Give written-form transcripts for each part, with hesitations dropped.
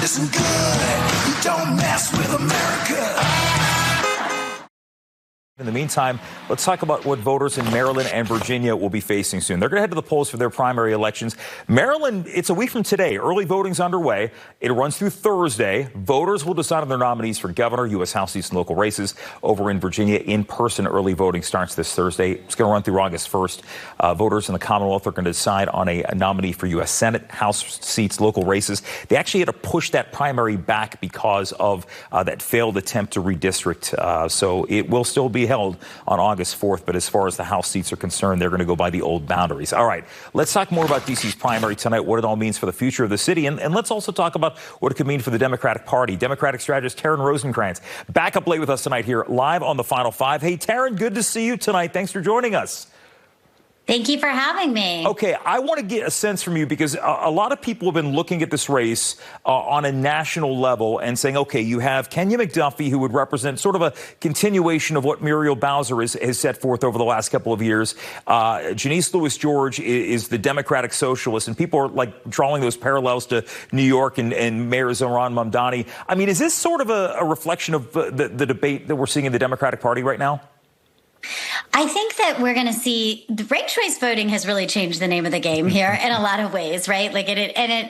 Isn't good. You don't mess with America. In the meantime, let's talk about what voters in Maryland and Virginia will be facing soon. They're going to head to the polls for their primary elections. Maryland, it's a week from today. Early voting's underway. It runs through Thursday. Voters will decide on their nominees for governor, U.S. House seats, and local races. Over in Virginia, in-person early voting starts this Thursday. It's going to run through August 1st. Voters in the Commonwealth are going to decide on a nominee for U.S. Senate, House seats, local races. They actually had to push that primary back because of that failed attempt to redistrict. So it will still be held on August 4th, but as far as the House seats are concerned, they're going to go by the old boundaries. All right, let's talk more about D.C.'s primary tonight, what it all means for the future of the city, and let's also talk about what it could mean for the Democratic Party. Democratic strategist Taryn Rosenkranz back up late with us tonight here, live on the Final Five. Hey, Taryn, good to see you tonight. Thanks for joining us. Thank you for having me. Okay, I want to get a sense from you because a lot of people have been looking at this race on a national level and saying, okay, you have Kenya McDuffie, who would represent sort of a continuation of what Muriel Bowser has set forth over the last couple of years. Janice Lewis-George is the Democratic Socialist, and people are like drawing those parallels to New York and Mayor Zohran Mamdani. I mean, is this sort of a reflection of the debate that we're seeing in the Democratic Party right now? I think that we're going to see the ranked choice voting has really changed the name of the game here in a lot of ways, right? Like it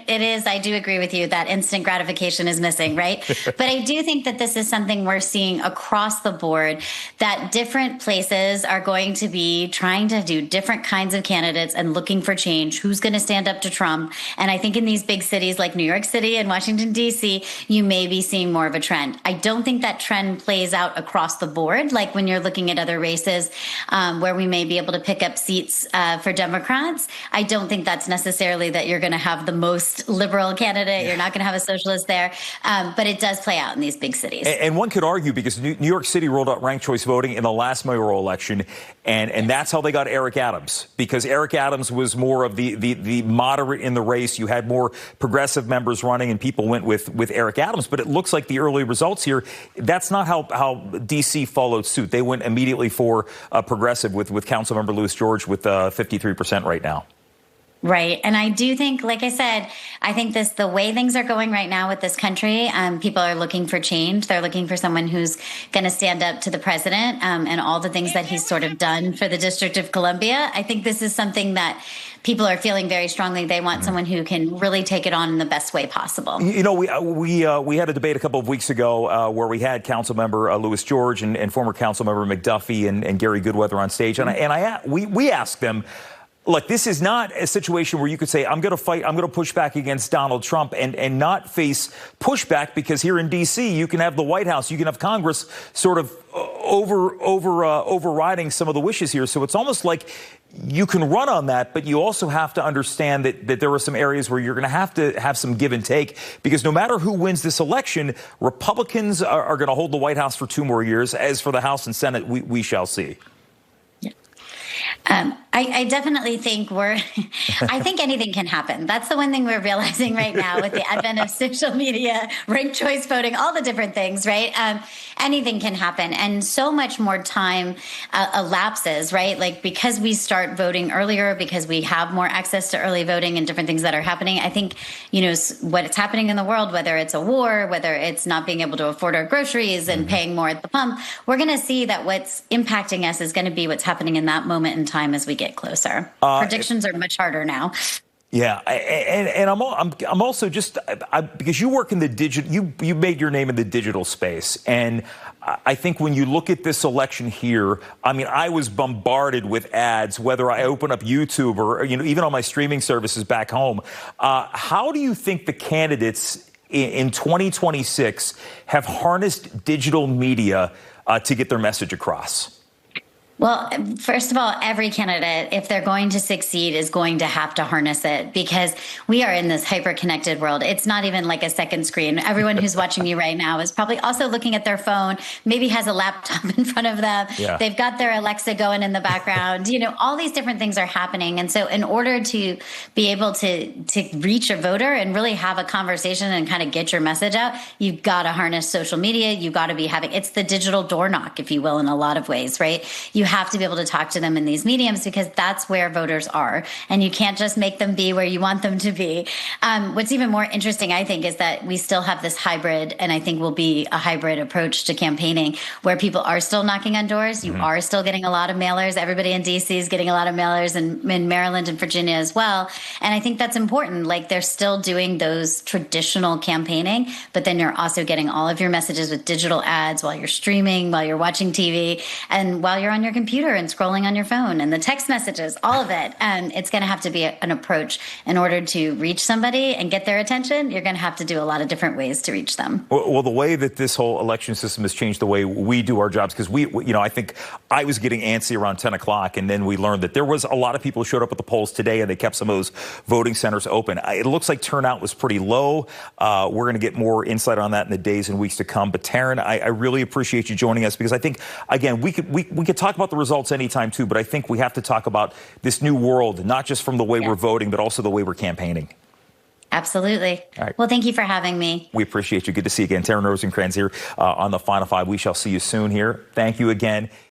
is. I do agree with you that instant gratification is missing, right? But I do think that this is something we're seeing across the board, that different places are going to be trying to do different kinds of candidates and looking for change. Who's going to stand up to Trump? And I think in these big cities like New York City and Washington, D.C., you may be seeing more of a trend. I don't think that trend plays out across the board, like when you're looking at other races where we may be able to pick up seats for Democrats. I don't think that's necessarily that you're going to have the most liberal candidate. You're not going to have a socialist there. But it does play out in these big cities. And one could argue because New York City rolled out ranked choice voting in the last mayoral election, and that's how they got Eric Adams, because Eric Adams was more of the moderate in the race. You had more progressive members running, and people went with Eric Adams. But it looks like the early results here, that's not how D.C. followed suit. They went immediately for progressive with Councilmember Lewis-George with 53% right now. Right. And I do think, like I said, I think the way things are going right now with this country, people are looking for change. They're looking for someone who's going to stand up to the president and all the things that he's sort of done for the District of Columbia. I think this is something that people are feeling very strongly. They want someone who can really take it on in the best way possible. You know, we had a debate a couple of weeks ago where we had Councilmember Lewis-George and former Councilmember McDuffie and Gary Goodweather on stage, and we asked them, look, this is not a situation where you could say, I'm going to fight, I'm going to push back against Donald Trump and not face pushback, because here in D.C., you can have the White House, you can have Congress sort of overriding some of the wishes here. So it's almost like you can run on that, but you also have to understand that there are some areas where you're going to have some give and take, because no matter who wins this election, Republicans are going to hold the White House for 2 more years. As for the House and Senate, we shall see. I definitely think I think anything can happen. That's the one thing we're realizing right now with the advent of social media, ranked choice voting, all the different things, right? Anything can happen. And so much more time elapses, right? Like, because we start voting earlier, because we have more access to early voting and different things that are happening. I think, what's happening in the world, whether it's a war, whether it's not being able to afford our groceries and paying more at the pump, we're going to see that what's impacting us is going to be what's happening in that moment in time as we get closer. Predictions are much harder now. Yeah, and I'm also just because you work in the digital, you made your name in the digital space, and I think when you look at this election here, I mean, I was bombarded with ads, whether I open up YouTube or even on my streaming services back home. How do you think the candidates in 2026 have harnessed digital media to get their message across? Well, first of all, every candidate, if they're going to succeed, is going to have to harness it, because we are in this hyper-connected world. It's not even like a second screen. Everyone who's watching you right now is probably also looking at their phone, maybe has a laptop in front of them. Yeah. They've got their Alexa going in the background. All these different things are happening. And so in order to be able to reach a voter and really have a conversation and kind of get your message out, you've got to harness social media. You've got to be it's the digital door knock, if you will, in a lot of ways, right? You you have to be able to talk to them in these mediums because that's where voters are. And you can't just make them be where you want them to be. What's even more interesting, I think, is that we still have this hybrid, and I think will be a hybrid approach to campaigning where people are still knocking on doors. You are still getting a lot of mailers. Everybody in DC is getting a lot of mailers, and in Maryland and Virginia as well. And I think that's important. Like, they're still doing those traditional campaigning, but then you're also getting all of your messages with digital ads while you're streaming, while you're watching TV, and while you're on your computer and scrolling on your phone, and the text messages, all of it. And it's going to have to be an approach in order to reach somebody and get their attention. You're going to have to do a lot of different ways to reach them. Well, the way that this whole election system has changed the way we do our jobs, because I think I was getting antsy around 10 o'clock, and then we learned that there was a lot of people who showed up at the polls today, and they kept some of those voting centers open. It looks like turnout was pretty low. We're going to get more insight on that in the days and weeks to come. But Taryn, I really appreciate you joining us, because I think, again, we could talk about the results anytime too, but I think we have to talk about this new world, not just from the way we're voting, but also the way we're campaigning. Absolutely. All right. Well, thank you for having me. We appreciate you. Good to see you again. Taryn Rosenkranz here on the Final Five. We shall see you soon here. Thank you again.